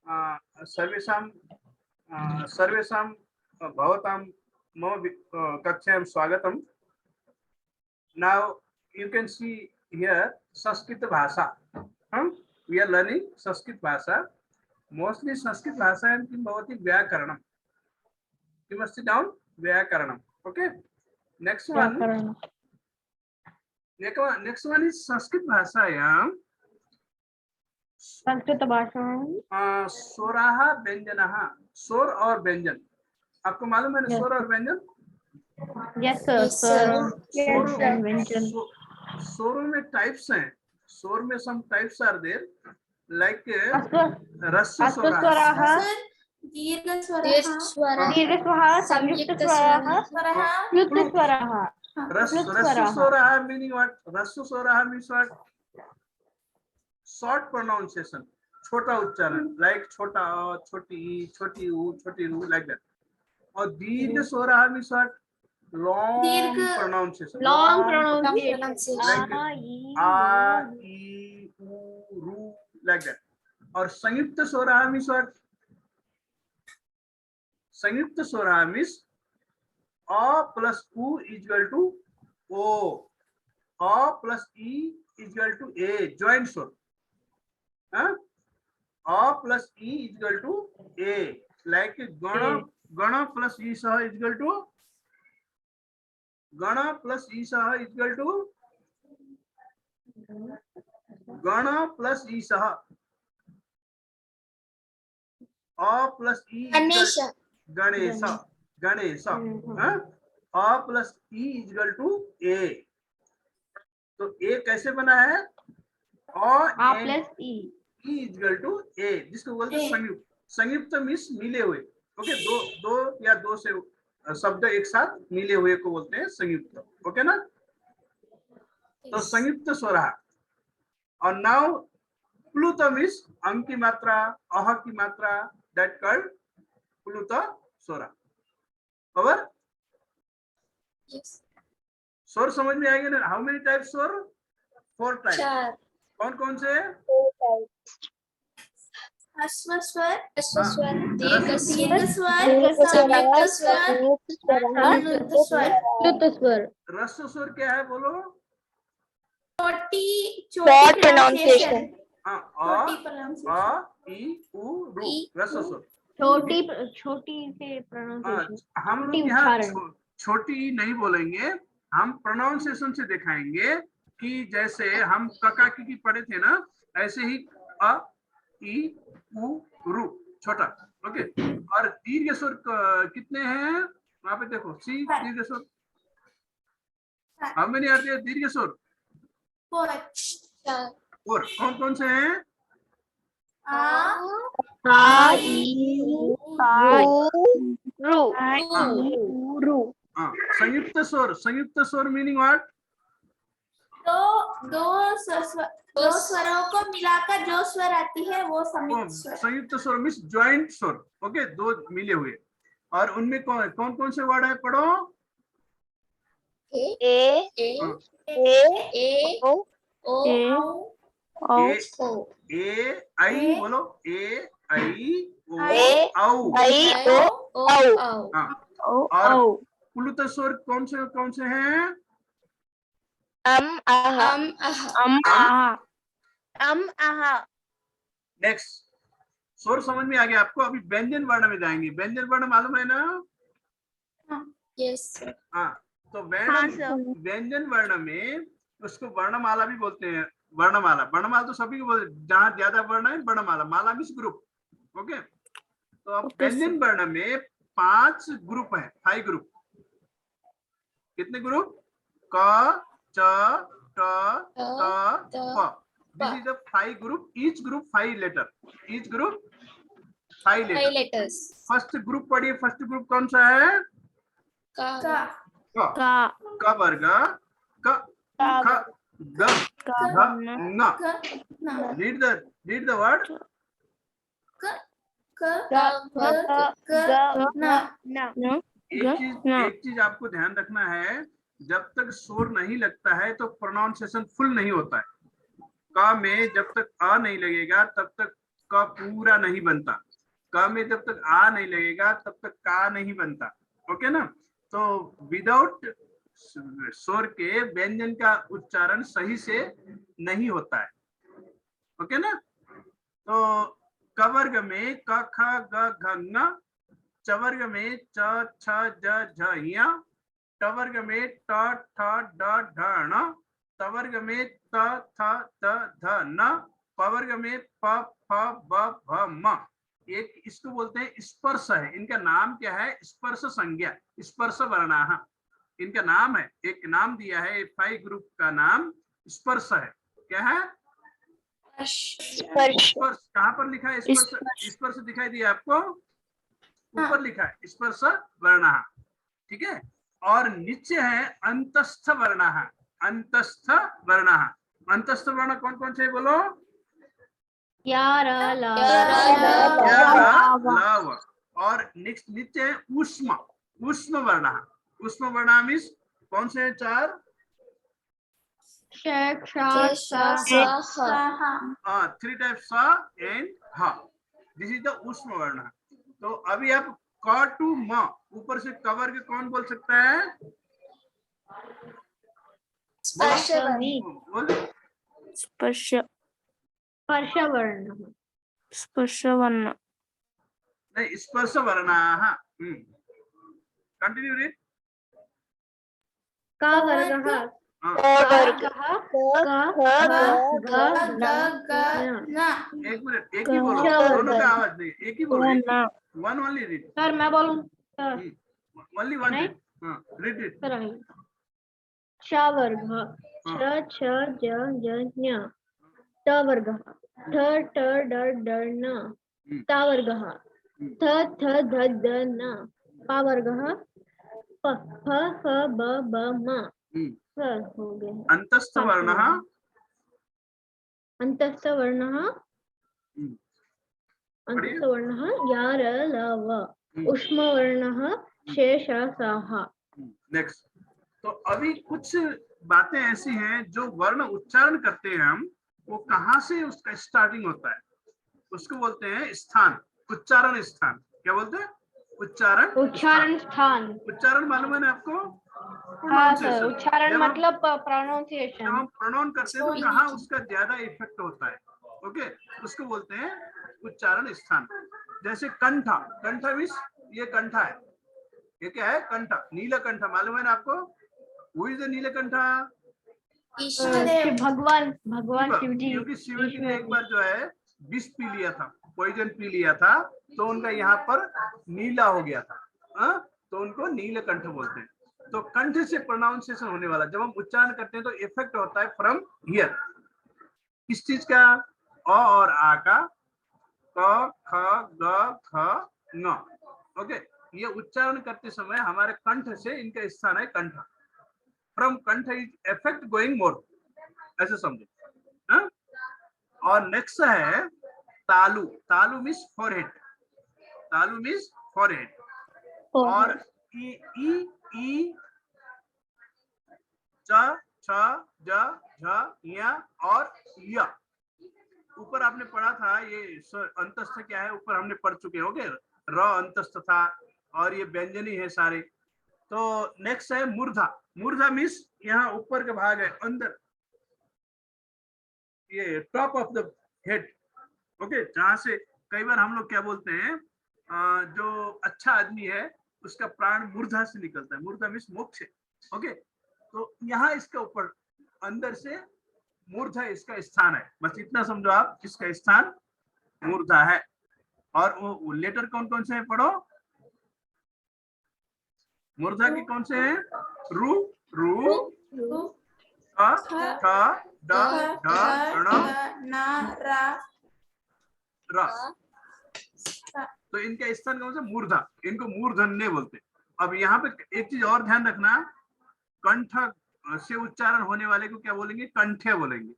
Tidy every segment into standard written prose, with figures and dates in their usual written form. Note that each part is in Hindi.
सर्वेषां सर्वेषां भवतां मम कक्षायां स्वागतम्। Now you can see here Sanskrit Bhasha. We are learning Sanskrit Bhasha. Mostly Sanskrit Bhasha किं भवति व्याकरणं. You must sit down व्याकरणं. Okay. Next one. Next one is Sanskrit भाषायां संस्कृत भाषा स्वराः व्यंजनः. स्वर और व्यंजन आपको मालूम है ना? स्वर और व्यंजन. Yes sir. स्वरों में टाइप्स हैं. स्वर में some types are there like ह्रस्व स्वराः, दीर्घ स्वरः, दीर्घ स्वरः, संयुक्त स्वरः, प्लुत स्वरः. ह्रस्व स्वरः meaning what? ह्रस्व स्वरः means what? शॉर्ट प्रोनाउंसिएशन, छोटा उच्चारण, लाइक छोटा अ, छोटी ई, छोटी ऊ, छोटी रू, लाइक दैट. और दीर्घ स्वरः means what? long pronunciation, long pronunciation. like आ ई ऊ रू, like that. और संयुक्त स्वरः means what? संयुक्त स्वरः means अ प्लस उ इज इक्वल टू ओ, अ प्लस ई इज इक्वल टू ए, ज्वाइंट स्वर. अ प्लस ई इज इक्वल टू ए, लाइक गण, गण प्लस ई सह इज इक्वल टू, गण प्लस ई सह इज इक्वल टू, गण प्लस ई सह, अ प्लस ई गणेश, गणेश, गणेश. अ प्लस ई इज इक्वल टू ए. तो ए कैसे बना है? आ प्लस ई इज इक्वल टू ए, जिसको बोलते हैं संयुक्त. संयुक्त मीन्स मिले हुए. ओके, दो या दो से शब्द एक साथ मिले हुए को बोलते हैं संयुक्त. ओके ना? तो संयुक्त स्वरः. और नाउ प्लुत मीन्स अंग की मात्रा, अह की मात्रा, दैट कॉल्ड प्लुत स्वरः. ओवर. स्वर समझ में आएगा ना? हाउ मेनी टाइप्स स्वर? 4 टाइप्स. कौन कौन से? ह्रस्व स्वर, दीर्घ दीर्घ स्वर, संयुक्त स्वर, प्लुत स्वर. प्लुत स्वर. ह्रस्व स्वर क्या है बोलो? छोटी pronunciation. अ ई ऊ रू, ह्रस्व स्वर. छोटी से प्रोनाउंसिएशन. हम लोग यहाँ छोटी नहीं बोलेंगे, हम प्रोनाउंसिएशन से दिखाएंगे कि जैसे हम कका की पढ़े थे ना, ऐसे ही अ ई ऊ रू छोटा. ओके. और दीर्घ स्वर कितने हैं वहां पे देखो? सी दीर्घ स्वर. हम नहीं आते दीर्घ स्वर? 4. और कौन कौन से हैं? आ ई रू. संयुक्त स्वर. संयुक्त स्वर मीनिंग व्हाट? दो स्वरों को मिलाकर जो स्वर आती है वो संयुक्त स्वर. संयुक्त स्वर मीन्स ज्वाइंट स्वर. ओके, दो मिले हुए. और उनमें कौन कौन से वर्ड है? पढ़ो. ए आई बोलो. ए आई ओ औ. और प्लुत स्वर कौन से हैं? नेक्स्ट स्वर समझ में आ गया आपको? अभी व्यंजन वर्ण में जाएंगे. व्यंजन वर्ण मालूम है ना? यस. हाँ. तो व्यंजन वर्ण में उसको वर्णमाला भी बोलते हैं. वर्णमाला, वर्णमाला तो सभी को बोलते हैं. जहाँ ज्यादा वर्ण है वर्णमाला. माला मीन्स ग्रुप. ओके. तो अब व्यंजन वर्ण में 5 ग्रुप है. 5 ग्रुप. कितने ग्रुप? क, च, ट, त, प. This is the 5 group. Each group 5 letter. Each group 5 letters. First group पढ़िए. फर्स्ट ग्रुप कौन सा है? क वर्ग, क ख ग घ न. Read the word. एक चीज आपको ध्यान रखना है, जब तक स्वर नहीं लगता है तो प्रोनाउंसिएशन फुल नहीं होता है. क में जब तक अ नहीं लगेगा तब तक क पूरा नहीं बनता। क में जब तक आ नहीं लगेगा तब तक का नहीं बनता। ओके ना। तो विदाउट स्वर के व्यंजन का उच्चारण सही से नहीं होता है। ओके ना। तो क वर्ग में क ख ग घ ङ, च वर्ग में च छ ज झ ञ, ट वर्ग में ट ठ ड ढ ण, त वर्ग में त थ द ध न, प वर्ग में प फ ब भ म। एक इसको बोलते हैं स्पर्श है। इनका नाम क्या है? स्पर्श संज्ञा, स्पर्श वर्णाः इनका नाम है। एक नाम दिया है फाइव ग्रुप का नाम स्पर्श है। क्या है? स्पर्श। कहाँ पर लिखा है स्पर्श? स्पर्श दिखाई दिया आपको? ऊपर लिखा है स्पर्श वर्णाः। ठीक है। और नीचे है अंतस्थ वर्णाः। अंतस्थ वर्णाः। अंतस्थ वर्ण कौन कौन से बोलो? या र ल लव। और नेक्स्ट नीचे है ऊष्म। ऊष्म वर्णाः। ऊष्म वर्णाः मीन्स कौन से हैं? चार। थ्री टाइप स एंड ह। दिस इज द ऊष्म वर्ण। तो अभी आप क टू म ऊपर से क वर्ग कौन बोल सकता है? स्पर्श बोल। स्पर्श वर्ण। स्पर्श वर्ण नहीं, स्पर्श वर्णाः। Continue read. का वर्गः एक मिनट, एक ही बोलो, दोनों का आवाज नहीं, एक ही बोलो। One only read. सर मैं बोलूं? Only one read. Read read. च वर्गः छ छ ज ज ञ, ट वर्गः ठ ट ड ड न, ता वर्गः थ थ ध ध न, पा वर्गः प फ फ ब ब म। सर हो गए। अंतस्थ वर्णः। अंतस्थ वर्णः अंतस्थ वर्णः या र ल व। ऊष्म वर्णः शेष साः। नेक्स्ट। तो अभी कुछ बातें ऐसी हैं जो वर्ण उच्चारण करते हैं हम, वो कहाँ से उसका स्टार्टिंग होता है उसको बोलते हैं स्थान, उच्चारण स्थान। क्या बोलते हैं? उच्चारण स्थान। उच्चारण मालूम है ना आपको? हाँ सर, उच्चारण मतलब प्रोनाउंसिएशन। जब हम प्रोनाउंस करते हैं तो कहाँ उसका ज्यादा इफेक्ट होता है। ओके, उसको बोलते हैं उच्चारण स्थान। जैसे कंठा। कंठा मीन्स ये कंठा है। ये क्या है? कंठा। नीलकंठ मालूम है ना आपको? वो इज नीलकंठा। भगवान शिव जी। क्योंकि शिव जी ने एक बार जो है विष पी लिया था, पॉइजन पी लिया था, तो उनका यहाँ पर नीला हो गया था। तो उनको नीलकंठ बोलते हैं। तो कंठ से प्रोनाउंसिएशन होने वाला, जब हम उच्चारण करते हैं तो इफेक्ट होता है फ्रॉम हियर। किस चीज का? अ और आ का, क ख ग घ ङ। ओके, ये उच्चारण करते समय हमारे कंठ से इनका स्थान है कंठ। फ्रॉम कंठ इज इफेक्ट गोइंग मोर, ऐसे समझो। और नेक्स्ट है तालु। तालु मीन्स फॉरहेड। तालु मीन्स फॉरहेड। और ई ई ई च छ ज झ ञ और य। ऊपर आपने पढ़ा था ये अंतस्थ क्या है, ऊपर हमने पढ़ चुके होंगे। र अंतस्थ था और ये व्यंजनी है सारे। तो नेक्स्ट है मूर्धा। मूर्धा मीन्स यहाँ ऊपर का भाग है, अंदर, ये top of the head. Okay, जहां से कई बार हम लोग क्या बोलते हैं, जो अच्छा आदमी है उसका प्राण मूर्धा से निकलता है। मूर्धा मीन्स मोक्ष। ओके, तो यहाँ इसका ऊपर अंदर से मूर्धा इसका स्थान है। बस इतना समझो आप, इसका स्थान मूर्धा है। और वो लेटर कौन कौन से हैं पढ़ो। मूर्धा के कौन से हैं? रू रू ठ ड ढ ण र। तो इनका स्थान कौन सा? मूर्धा। इनको मूर्धन्य बोलते हैं। अब यहाँ पे एक चीज और ध्यान रखना, कंठ से उच्चारण होने वाले को क्या बोलेंगे? कंठ्य बोलेंगे।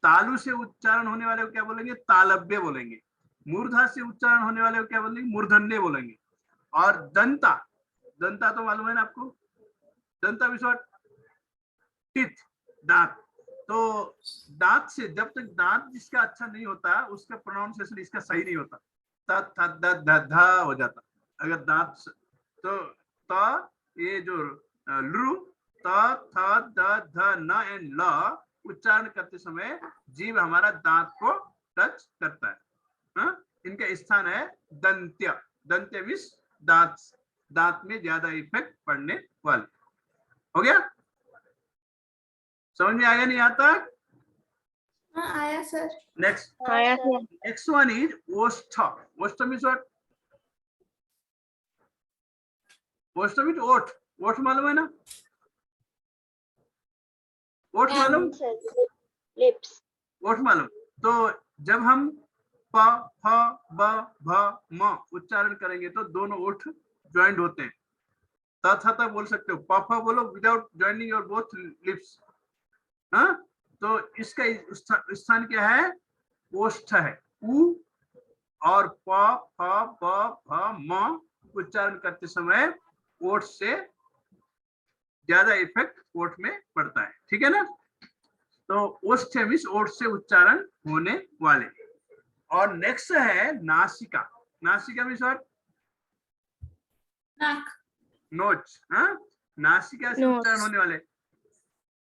तालु से उच्चारण होने वाले को क्या बोलेंगे? तालव्य बोलेंगे। मूर्धा से उच्चारण होने वाले को क्या बोलेंगे? मूर्धन्य बोलेंगे। और दंता, दंता तो मालूम है ना आपको? दंता विश्व टीथ, दांत। तो दांत से, जब तक दांत जिसका अच्छा नहीं होता उसका प्रोनाउंसिएशन इसका सही नहीं होता, त थ द ध ध हो जाता। अगर दांत तो त ये जो लू त थ द ध न एंड ल उच्चारण करते समय जीभ हमारा दांत को टच करता है। हाँ? इनका स्थान है दंत्य। दंत्य मीन्स दांत, दांत में ज्यादा इफेक्ट पड़ने वाले। हो गया? समझ में आया नहीं आता? हाँ आया सर। नेक्स्ट आया है। नेक्स्ट वन इज ओष्ठ। ओष्ठ मीन्स व्हाट? ओष्ठ मीन्स ओठ। ओठ मालूम है ना? ओठ मालूम? लिप्स। ओठ मालूम। तो जब हम प फ ब भ म उच्चारण करेंगे तो दोनों ओठ ज्वाइंट होते हैं। त थ त बोल सकते हो, प फ बोलो without joining your both lips. हाँ? तो इसका स्थान क्या है? ओष्ठ है। उ और प फ ब भ म उच्चारण करते समय ओठ से ज्यादा इफेक्ट ओठ में पड़ता है। ठीक है ना? तो ओष्ठ मीन्स ओठ से उच्चारण होने वाले। और नेक्स्ट है नासिका। नासिका मीन्स व्हाट? नाक। नोच। हाँ? नासिका से नोच। उच्चारण होने वाले।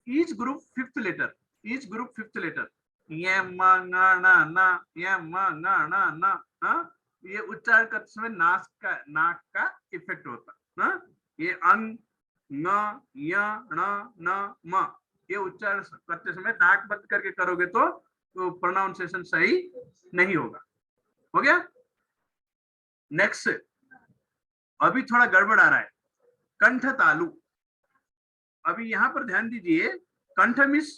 Each group fifth letter. Each group fifth letter. ये म न न न, ये म न न न। हाँ? ये उच्चारण करते समय नाक का इफेक्ट होता। हाँ? ये अंग न य ण न म, ये उच्चारण करते समय नाक बंद करके करोगे तो प्रोनाउंसिएशन सही नहीं होगा। हो गया? नेक्स्ट, अभी थोड़ा गड़बड़ आ रहा है। कंठ तालु। अभी यहाँ पर ध्यान दीजिए, कंठ मीन्स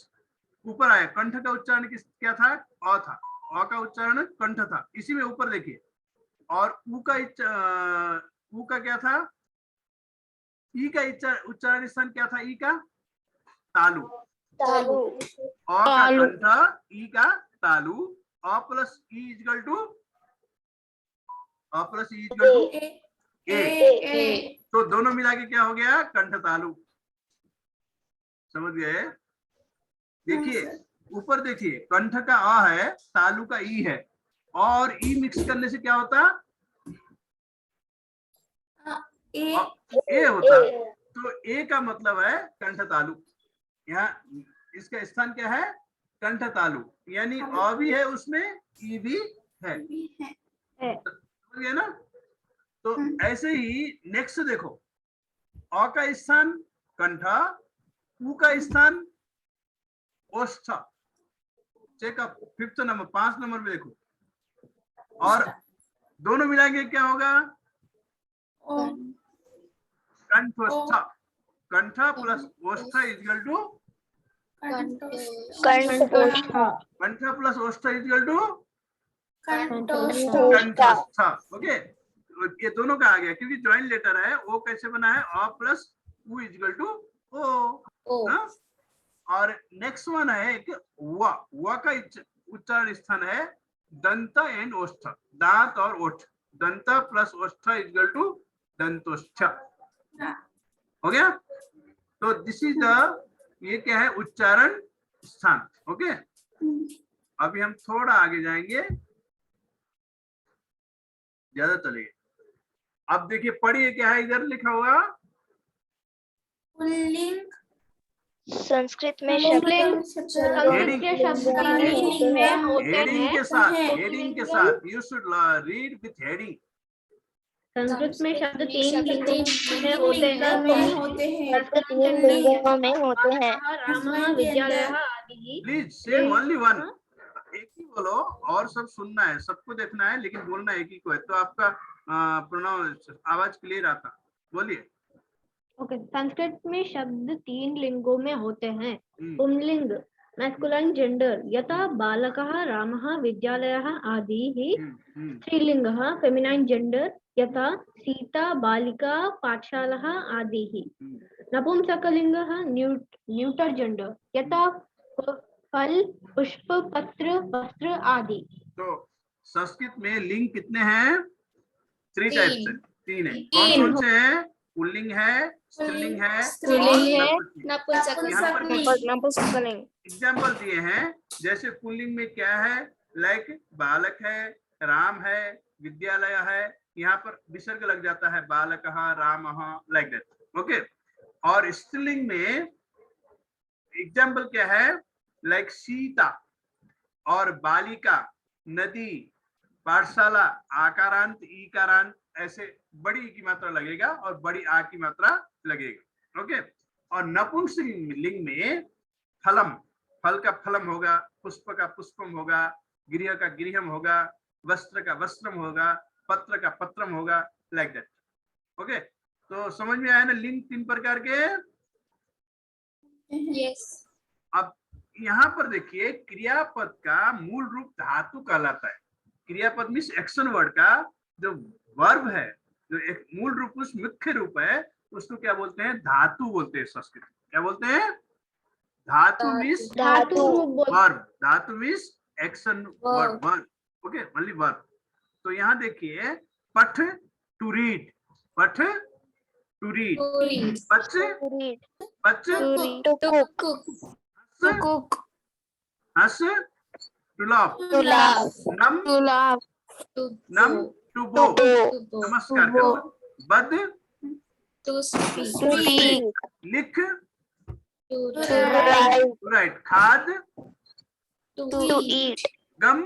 ऊपर आया। कंठ का उच्चारण क्या था? अ था। अ का उच्चारण कंठ था। इसी में ऊपर देखिए। और ऊ का क्या था? ई का उच्चारण स्थान क्या था? ई का तालु। तालु। अ का कंठ, ई का तालु। अ प्लस ई इक्वल टू, अ प्लस ई इक्वल टू ए। तो दोनों मिला के क्या हो गया? कंठ तालु। समझ गए? देखिए ऊपर देखिए, कंठ का अ है, तालु का ई है, और ई मिक्स करने से क्या होता? ए होता। तो ए का मतलब है कंठ तालु। यहाँ इसका स्थान क्या है? कंठ तालु। यानी अ भी है उसमें, ई भी है। समझ गए ना? तो ऐसे ही नेक्स्ट देखो, अ का स्थान कंठ, उ का स्थान ओष्ठ। चेकअप फिफ्थ नंबर, 5 नंबर में देखो। और दोनों मिला के क्या होगा? कंठोष्ठ। कंठ प्लस ओष्ठ इक्वल टू, कंठ प्लस ओष्ठ इक्वल टू कंठोष्ठ। ओके? ये दोनों का आ गया क्योंकि ज्वाइंट लेटर है। ओ कैसे बना है? अ प्लस उ इक्वल टू ओ। हाँ? और नेक्स्ट वन है एक व। व का उच्चारण स्थान है दंत एंड ओष्ठ। दांत और ओठ। दंत प्लस ओष्ठ इक्वल टू दंतोष्ठ। हो गया? तो दिस इज द, ये क्या है? उच्चारण स्थान। ओके? अभी हम थोड़ा आगे जाएंगे, ज्यादा चलेंगे। अब देखिए, पढ़िए क्या है इधर लिखा हुआ। पुल्लिंग। संस्कृत में शब्द हेडिंग होते के साथ, हेडिंग के साथ। You should read with heading. Sanskrit में शब्द 3 लिंगों में होते हैं। रामः, विद्यालयः आदि। प्लीज से ओनली वन। एक ही बोलो और सब सुनना है, सबको देखना है, लेकिन बोलना एक ही को है, तो आपका प्रोनाउंस आवाज क्लियर आता। बोलिए। ओके, संस्कृत में शब्द 3 लिंगों में होते हैं। पुंलिंग मैस्कुलाइन जेंडर, यथा बालकः, रामः, विद्यालयः आदि। स्त्रीलिंगः फेमिनाइन जेंडर, यथा सीता, बालिका, पाठशाला आदि। नपुंसकलिंगः न्यूटर जेंडर, यथा फल, पुष्प, पत्र, वस्त्र आदि। तो संस्कृत में लिंग कितने हैं? 3 टाइप्स है, 3 है। कौन कौन से हैं? पुल्लिंग है, स्त्रीलिंग है स्त्रीलिंग और है, नपुंसक। यहाँ पर नपुंसकलिंग। एग्जाम्पल दिए हैं, जैसे पुल्लिंग में क्या है, लाइक बालक है, राम है, विद्यालय है, यहाँ पर विसर्ग लग जाता है, बालक राम लाइक दैट। ओके। और स्त्रीलिंग में एग्जाम्पल क्या है, लाइक सीता और बालिका, नदी, पाठशाला, आकारांत, ईकारांत, ऐसे बड़ी ई की मात्रा लगेगा और बड़ी आ की मात्रा लगेगा। ओके। और नपुंसकलिंग में फलम, फल का फलम होगा, पुष्प का पुष्पम होगा, गृह का गृहम होगा, वस्त्र का वस्त्रम होगा, पत्र का पत्रम होगा, लाइक दैट। ओके। तो समझ में आया ना लिंग 3 प्रकार के। यस। अब यहाँ पर देखिए, क्रियापद का मूल रूप धातु कहलाता है। क्रियापद मीन्स एक्शन वर्ड का जो वर्ब है, जो एक मूल रूप उस मुख्य रूप है, उसको क्या बोलते हैं, धातु बोलते हैं। संस्कृत क्या बोलते हैं, धातु मीन्स धातु रूप वर्ब, धातु means action word, verb. Okay, only verb. तो यहाँ देखिए, पठ टू रीड, पठ टू रीड, बच बच To cook. हंस टू लाफ, To laugh. नम To laugh. नम टू गो, नमस्कार करना, बद To speak. लिख To write. टू राइट, खाद To eat. गम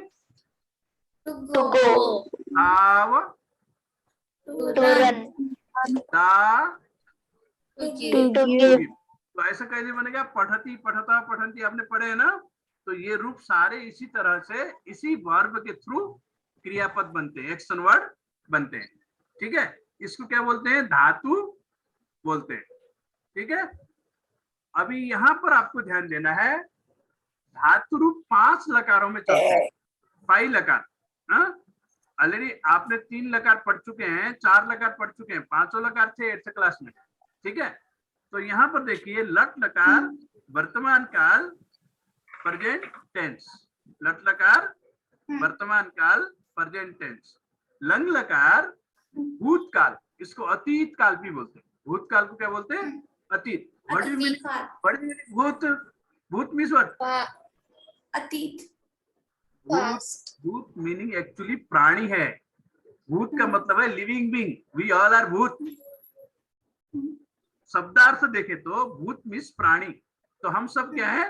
To go. आव To run. दा To give. तो ऐसा कैसे बनेगा, पठती पठता पठंती, आपने पढ़े है ना। तो ये रूप सारे इसी तरह से इसी वर्ब के थ्रू क्रियापद बनते हैं, एक्शन वर्ड बनते हैं। ठीक है, इसको क्या बोलते हैं, धातु बोलते हैं। ठीक है। अभी यहाँ पर आपको ध्यान देना है, धातु रूप 5 लकारों में चलते हैं, 5 लकार। ऑलरेडी आपने 3 लकार पढ़ चुके हैं, 4 लकार पढ़ चुके हैं, 5 लकार थे 8th क्लास में। ठीक है। तो यहाँ पर देखिए, लट लकार वर्तमान काल प्रेजेंट टेंस, लट लकार वर्तमान काल प्रेजेंट टेंस, लंग लकार भूतकाल, इसको अतीत काल भी बोलते हैं। भूतकाल को क्या बोलते हैं, अतीत। भूत, भूत मीन्स व्हाट, अतीत। भूत मीनिंग एक्चुअली प्राणी है। भूत का मतलब है living being, we all are bhoot. शब्दार्थ देखे तो भूत मीन्स प्राणी, तो हम सब क्या है,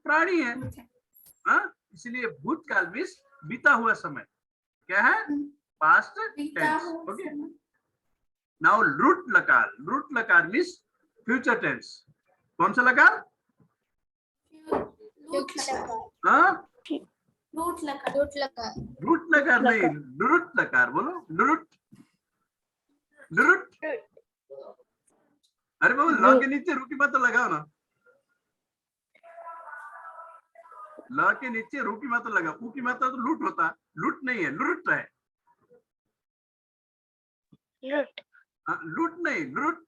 प्राणी है। इसलिए भूतकाल मीन्स बीता हुआ समय, क्या है, पास्ट टेंस। ओके। नाउ लुट लकार, लुट लकार मीन्स फ्यूचर टेंस। कौन सा लकार, लूट लकार नहीं, लुट लकार बोलो, लुट लुट। अरे बाबू, ल के नीचे रू की मात्रा लगाओ ना, ल के नीचे रू की मात्रा लगाओ, ऊ की मात्रा तो लूट होता, लूट नहीं है, लुट है। लूट नहीं, लुट।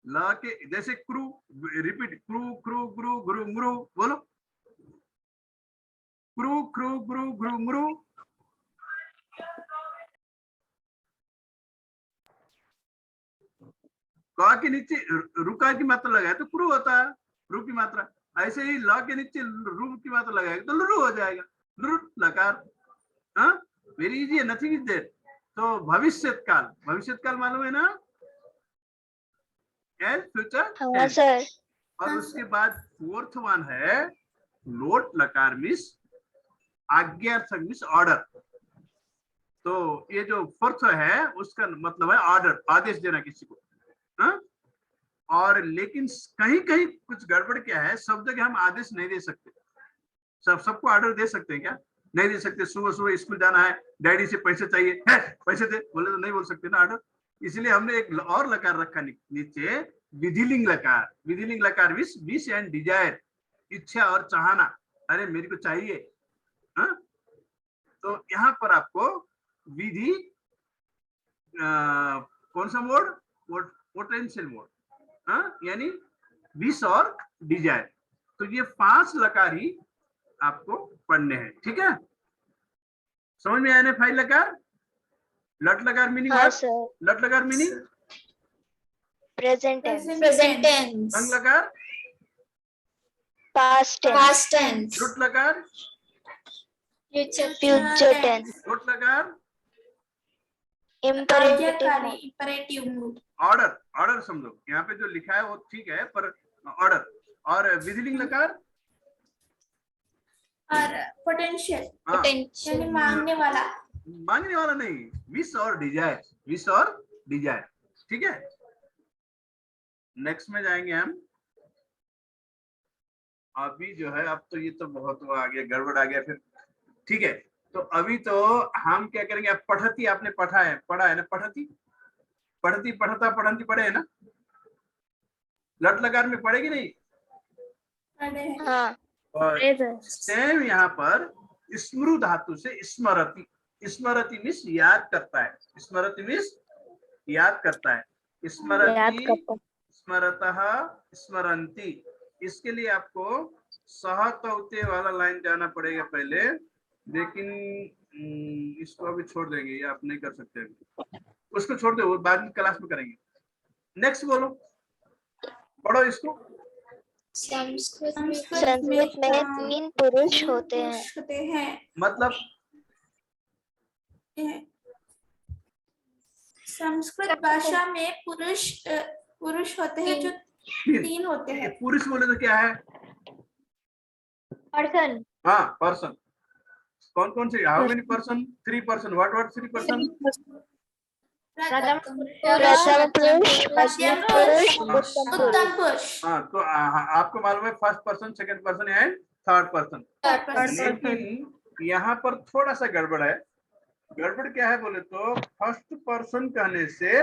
ल के जैसे क्रू, रिपीट, क्रू क्रू ग्रू ग्रू ग्रू बोलो, क्रू क्रू ग्रू ग्रू ग्रू। क के नीचे रुका की मात्रा लगाए तो क्रू होता है, रू की मात्रा। ऐसे ही ल के नीचे रू की मात्रा लगाएगा तो लुरु हो जाएगा, लुट लकार। वेरी इजी है, नथिंग इज देयर। तो भविष्यत काल, भविष्यत काल मालूम है ना, फ्यूचर। और उसके बाद 4th वन है लोट लकार मीन्स आज्ञार्थक मीन्स ऑर्डर। तो ये जो 4th है उसका मतलब है ऑर्डर, आदेश देना किसी को। और लेकिन कहीं कहीं कुछ गड़बड़ क्या है, सब जगह हम आदेश नहीं दे सकते। सबको ऑर्डर दे सकते हैं क्या, नहीं दे सकते। सुबह सुबह स्कूल जाना है, डैडी से पैसे चाहिए, है पैसे दे, बोले तो नहीं बोल सकते ना ऑर्डर। इसलिए हमने एक और लकार रखा नीचे, विधिलिंग लकार। विधिलिंग लकार मीन्स विश एंड डिजायर, इच्छा और चाहना, अरे मेरे को चाहिए। तो यहाँ पर आपको विधि, कौन सा मोड, पोटेंशियल मोड, यानी विश और डिजायर। तो ये 5 लकार ही आपको पढ़ने हैं। ठीक है, समझ में आया ना 5 लकार। लट लकार मीनिंग, लट लकार meaning Present tense. Present tense. संग लकार, Past tense. Past tense. रुट लकार, Future tense. रुट लकार, Imperative आज्ञाकारी mood. imperative mood. Order, order समझो, यहाँ पे जो लिखा है वो ठीक है पर ऑर्डर, और विधिलिंग लकार, और potential हाँ, यानी मांगने वाला. मांगने वाला नहीं, विश और डिजायर, विश और डिजायर, ठीक है। नेक्स्ट में जाएंगे हम। अभी जो है, अब तो ये तो बहुत वो आ गया, गड़बड़ आ गया फिर, ठीक है। तो अभी तो हम क्या करेंगे, अब पढ़ती आपने पढ़ा है ना, पढ़ती, पढ़ती, पढ़ता, पढ़ंती पढ़े है ना, लट लकार में पढ़ेगी नहीं। पढ़े हैं. हाँ. और सेम यहाँ पर स्मृ धातु से स्मरति, स्मरति मीन्स याद करता है, स्मरति मीन्स याद करता है, स्मरति, स्मरतः, स्मरन्ति। इसके लिए आपको सहतौते वाला लाइन जाना पड़ेगा पहले, लेकिन इसको अभी छोड़ देंगे, ये आप नहीं कर सकते, उसको छोड़ दो, वो बाद में क्लास में करेंगे। नेक्स्ट बोलो, पढ़ो इसको। संस्कृत में 3 पुरुष होते हैं. मतलब संस्कृत भाषा में पुरुष होते हैं जो 3 होते हैं. पुरुष बोले तो क्या है? पर्सन. हाँ, पर्सन। कौन कौन से? How many person? 3 person. What 3 person? प्रथम पुरुष, मध्यम पुरुष, उत्तम पुरुष. हाँ, तो आपको मालूम है first person, second person and third person. लेकिन यहाँ पर थोड़ा सा गड़बड़ है। गड़बड़ क्या है बोले तो, फर्स्ट पर्सन कहने से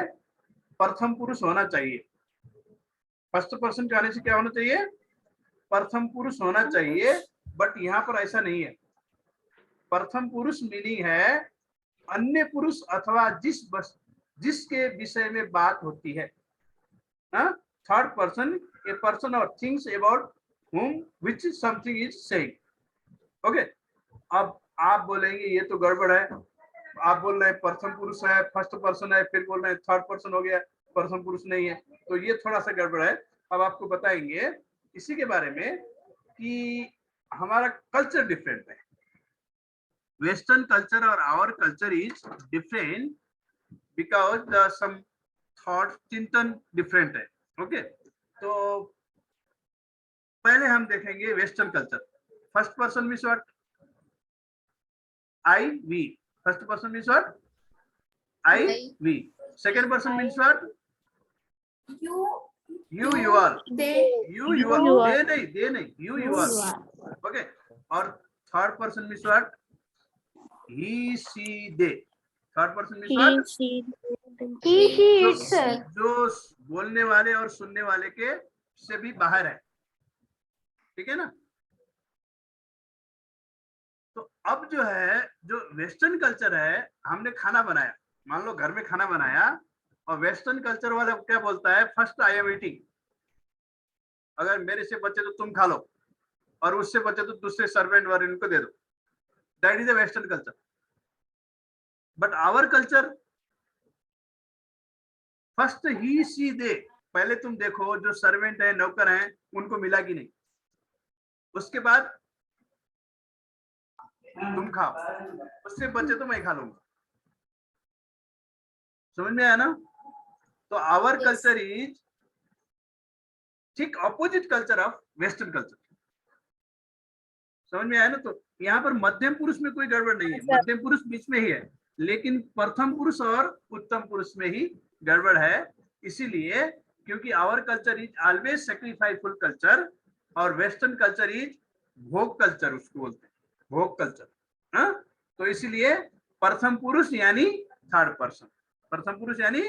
प्रथम पुरुष होना चाहिए। फर्स्ट पर्सन कहने से क्या होना चाहिए? प्रथम पुरुष होना चाहिए, बट यहाँ पर ऐसा नहीं है। प्रथम पुरुष मीनिंग है अन्य पुरुष अथवा जिसके विषय में बात होती है। थर्ड पर्सन, ए पर्सन और things about whom which something is saying. Okay, अब आप बोलेंगे ये तो गड़बड़ है, आप बोल रहे हैं प्रथम पुरुष है, फर्स्ट पर्सन है, फिर बोल रहे हैं थर्ड पर्सन हो गया, प्रथम पुरुष नहीं है, तो ये थोड़ा सा गड़बड़ है। अब आपको बताएंगे इसी के बारे में कि हमारा कल्चर डिफरेंट है। वेस्टर्न कल्चर और our culture is different because the some thought चिंतन डिफरेंट है। ओके, तो पहले हम देखेंगे western culture. First person means what? I, we. First person means what? I, we. Second person means what? You are. They. You are. They नहीं. You are. Okay. और third person means what? He, she, they. Third person means what? he, sir. जो बोलने वाले और सुनने वाले के से भी बाहर है, ठीक है ना। तो अब जो है, जो वेस्टर्न कल्चर है, हमने खाना बनाया, मान लो घर में खाना बनाया, और वेस्टर्न कल्चर वाला क्या बोलता है? First I am eating. अगर मेरे से बचे तो तुम खा लो, और उससे बचे तो दूसरे सर्वेंट वाले इनको दे दो। That is a western culture. But our culture first ही, सी, दे। पहले तुम देखो जो सर्वेंट है, नौकर हैं, उनको मिला कि नहीं, उसके बाद तुम खाओ, उससे बचे तो मैं खा लूंगा। समझ में आया ना? तो आवर कल्चर इज ठीक opposite culture of western culture. समझ में आया ना? तो यहाँ पर मध्यम पुरुष में कोई गड़बड़ नहीं है, मध्यम पुरुष बीच में ही है, लेकिन प्रथम पुरुष और उत्तम पुरुष में ही गड़बड़ है। इसीलिए क्योंकि our culture is always sacrificeful culture, और वेस्टर्न कल्चर इज भोग कल्चर, उसको बोलते हैं भोग कल्चर। हाँ, तो इसीलिए प्रथम पुरुष यानी थर्ड पर्सन, प्रथम पुरुष यानी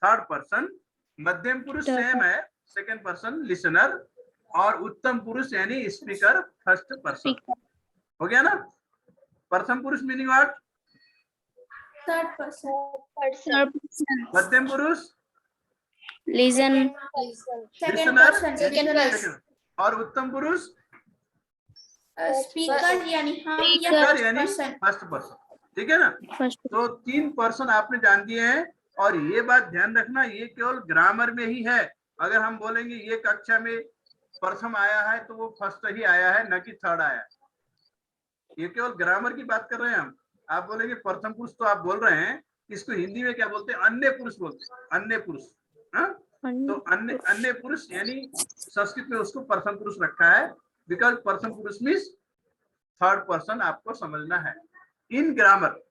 थर्ड पर्सन, मध्यम पुरुष सेम है सेकंड पर्सन लिसनर, और उत्तम पुरुष यानी स्पीकर फर्स्ट पर्सन। हो गया ना? प्रथम पुरुष मीनिंग व्हाट? Third person. मध्यम पुरुष Listen. Second listener, person. और उत्तम पुरुष स्पीकर यानी हम या स्पीकर यानी पर्सन. First person. ठीक है ना? First. तो 3 पर्सन आपने जान दिए हैं, और ये बात ध्यान रखना, ये केवल ग्रामर में ही है। अगर हम बोलेंगे ये कक्षा में प्रथम आया है तो वो फर्स्ट ही आया है, न कि थर्ड आया है। ये केवल ग्रामर की बात कर रहे हैं हम। आप बोलेंगे प्रथम पुरुष, तो आप बोल रहे हैं इसको हिंदी में क्या बोलते हैं, अन्य पुरुष बोलते हैं, अन्य पुरुष। तो अन्य पुरुष यानी संस्कृत में उसको प्रथम पुरुष रखा है, बिकॉज प्रथम पुरुष मीन्स थर्ड पर्सन, आपको समझना है इन ग्रामर।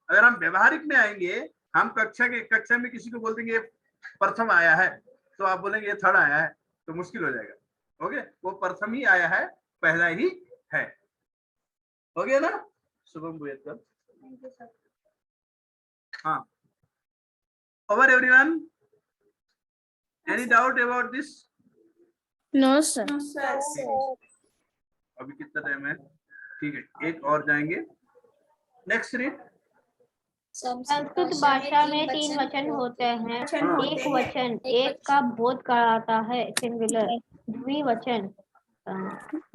अगर हम व्यवहारिक में आएंगे, हम कक्षा में किसी को बोल देंगे प्रथम आया है, तो आप बोलेंगे ये थर्ड आया है, तो मुश्किल हो जाएगा। ओके, वो प्रथम ही आया है, पहला ही है। हो गया ना शुभम भुयेकर? हाँ, over everyone, any doubt about this? No sir. No, sir. अभी कितना टाइम है? ठीक है, एक और जाएंगे। Next read. संस्कृत भाषा में 3 वचन होते हैं। हाँ। एक वचन एक का बोध कराता है, सिंगुलर। द्विवचन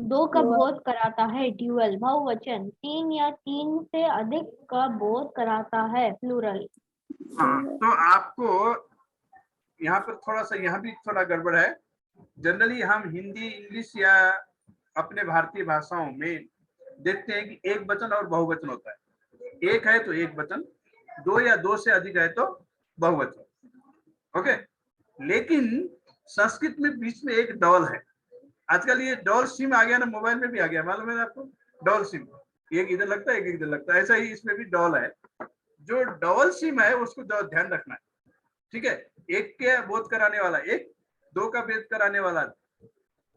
2 का बोध कराता है, ड्यूअल। बहुवचन 3 या 3 से अधिक का बोध कराता है, प्लूरल। हाँ, तो आपको यहाँ पर थोड़ा सा, यहाँ भी थोड़ा गड़बड़ है। जनरली हम हिंदी, इंग्लिश या अपने भारतीय भाषाओं में देखते हैं कि एक वचन और बहुवचन होता है। एक है तो एक वचन, 2 या 2 से अधिक है तो बहुवचन। ओके, लेकिन संस्कृत में बीच में एक डबल है। आजकल ये डबल सिम आ गया ना, मोबाइल में भी आ गया, मालूम है आपको? डबल सिम, एक इधर लगता है एक इधर लगता है, ऐसा ही इसमें भी डबल है। जो डबल सिम है उसको ध्यान रखना है, ठीक है? एक के बोध कराने वाला एक, 2 का बोध कराने वाला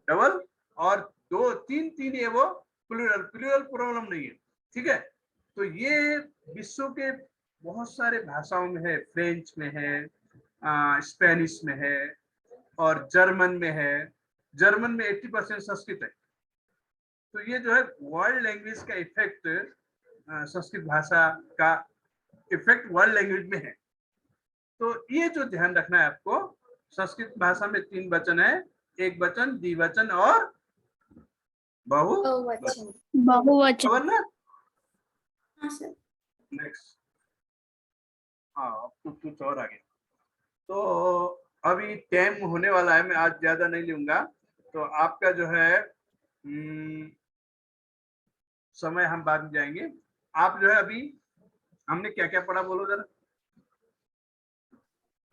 डबल, और 2, 3, 3 ये वो प्लूरल। प्लूरल प्रॉब्लम नहीं है, ठीक है? तो ये विश्व के बहुत सारे भाषाओं में है, फ्रेंच में है, स्पेनिश में है और जर्मन में है। जर्मन में 80% संस्कृत है। तो ये जो है वर्ल्ड लैंग्वेज का इफेक्ट, संस्कृत भाषा का इफेक्ट वर्ल्ड लैंग्वेज में है। तो ये जो ध्यान रखना है आपको, संस्कृत भाषा में 3 वचन है, एक वचन, द्विवचन और बहुवचन। बहुवचन। ना? हाँ सर। नेक्स्ट। हाँ, अब कुछ और आगे। तो अभी टाइम होने वाला है, मैं आज ज्यादा नहीं लूंगा। तो आपका जो है समय हम बाद में जाएंगे। आप जो है अभी हमने क्या क्या पढ़ा, बोलो जरा।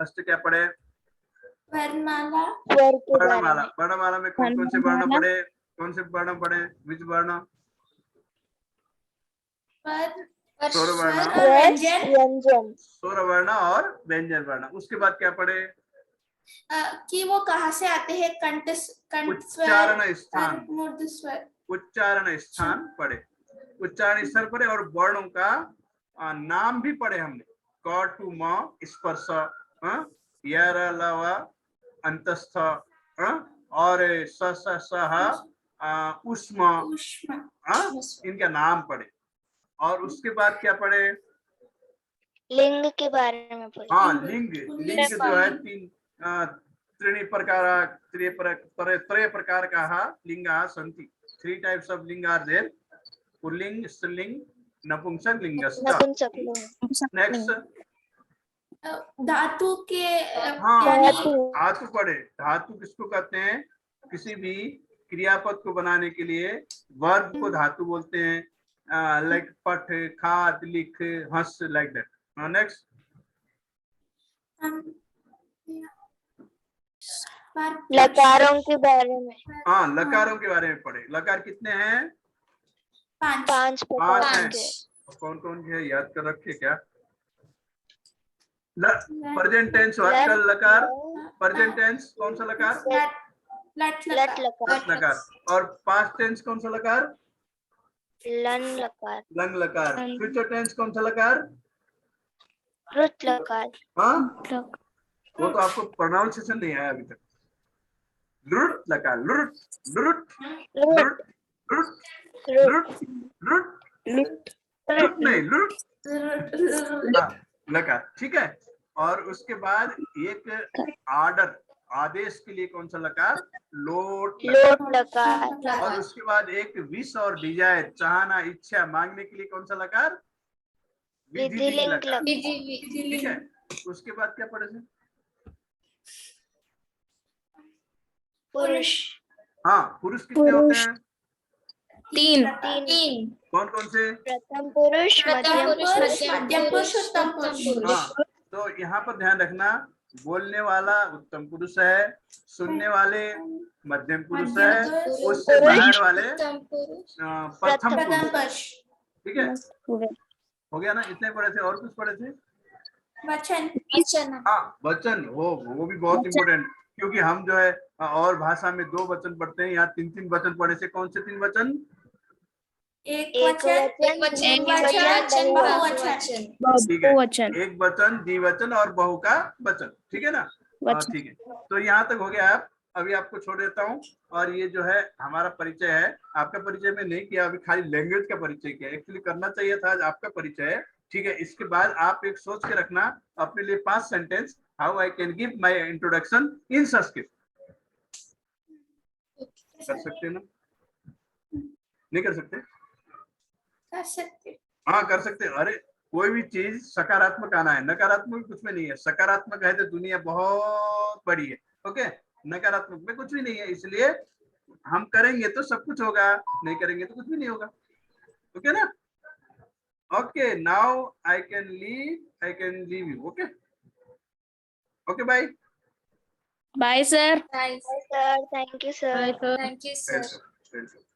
फर्स्ट क्या पढ़े? वर्णमाला। वर्णमाला। वर्णमाला में कौन कौन से वर्ण पढ़े? कौन से वर्ण पढ़े? विच वर्ण? स्वर वर्ण, व्यंजन। स्वर वर्ण और व्यंजन वर्ण। उसके बाद क्या पढ़े? कि वो कहाँ से आते हैं, कंठ, उच्चारण स्थान, मूर्ध स्वर। उच्चारण स्थान पढ़े, उच्चारण स्तर पढ़े, और वर्णों का नाम भी पढ़े हमने। क टू म, स्पर्श, यर लव, अंतस्थ, और स स उष्म, इनका नाम पढ़े। और उसके बाद क्या पढ़े? लिंग के बारे में पढ़े। हाँ, लिंग। लिंग जो है 3 त्रीणि प्रकार, त्रय प्रकार का लिंगा सन्ति। 3 टाइप्स ऑफ लिंग आर देयर: पुल्लिंग, स्त्रीलिंग, नपुंसक लिंगस्थ। नेक्स्ट, धातु के। हाँ, धातु पढ़े। धातु किसको कहते हैं? किसी भी क्रियापद को बनाने के लिए वर्ब को धातु बोलते हैं, लाइक पठ, खाद, लिख, हंस, लाइक दैट। नेक्स्ट, लकारों के बारे में। हाँ, लकारों के बारे में पढ़े। लकार कितने हैं? 5 प्रकार हैं। के। कौन कौन है याद कर रखे क्या? प्रेजेंट टेंस वर्तकल लकार, प्रेजेंट टेंस कौन सा लकार? लट लकार। और पास्ट टेंस कौन सा लकार? लन लकार। लंग लकार। फ्यूचर टेंस कौन सा लकार? रुट लकार। हाँ, वो तो आपको प्रोनाउंसिएशन नहीं आया अभी तक। लुट लकार, लुट लुट लुट लुट लुट लुट नहीं, लुट लकार, ठीक है। और उसके बाद एक आर्डर, आदेश के लिए कौन सा लकार? लोट लकार। और उसके बाद एक विश और डिजायर, चाहना, इच्छा, मांगने के लिए कौन सा लकार? विधिलिंग लकार, ठीक है। उसके बाद क्या पढ़े थे? पुरुष हाँ, पुरुष कितने होते हैं? तीन तीन कौन कौन से? प्रथम पुरुष मध्यम पुरुष मध्यम पुरुष उत्तम पुरुष। हाँ, तो यहाँ पर ध्यान रखना, बोलने वाला उत्तम पुरुष है, सुनने वाले मध्यम पुरुष है, उससे बाहर वाले प्रथम प्रथम पुरुष। पुरुष। ठीक है, हो गया ना? इतने पढ़े थे, और कुछ पढ़े थे? वचन। हाँ, वचन, वो भी बहुत इम्पोर्टेंट, क्योंकि हम जो है और भाषा में 2 वचन पढ़ते हैं, यहाँ 3 वचन पढ़े थे। कौन से 3 वचन? एक एक वचन, वचन द्विवचन, बहुवचन। ठीक है, एक वचन, द्विवचन और बहु का वचन। ठीक है ना? ठीक है, तो यहाँ तक हो गया। आप अभी आपको छोड़ देता हूँ, और ये जो है हमारा परिचय है। आपका परिचय में नहीं किया, अभी खाली लैंग्वेज का परिचय किया। एक्चुअली करना चाहिए था, आज आपका परिचय है। ठीक है, इसके बाद आप एक सोच के रखना अपने लिए 5 sentence, how I can give my introduction in Sanskrit. कर सकते ना? नहीं कर सकते? कर सकते। हाँ, कर सकते। अरे, कोई भी चीज सकारात्मक आना है, नकारात्मक कुछ में नहीं है। सकारात्मक है तो दुनिया बहुत बड़ी है, ओके। नकारात्मक में कुछ भी नहीं है, इसलिए हम करेंगे तो सब कुछ होगा, नहीं करेंगे तो कुछ भी नहीं होगा। ओके ना? Okay, now I can leave you. Okay, okay, bye. Bye sir. Sir thank you sir thank you sir. Welcome.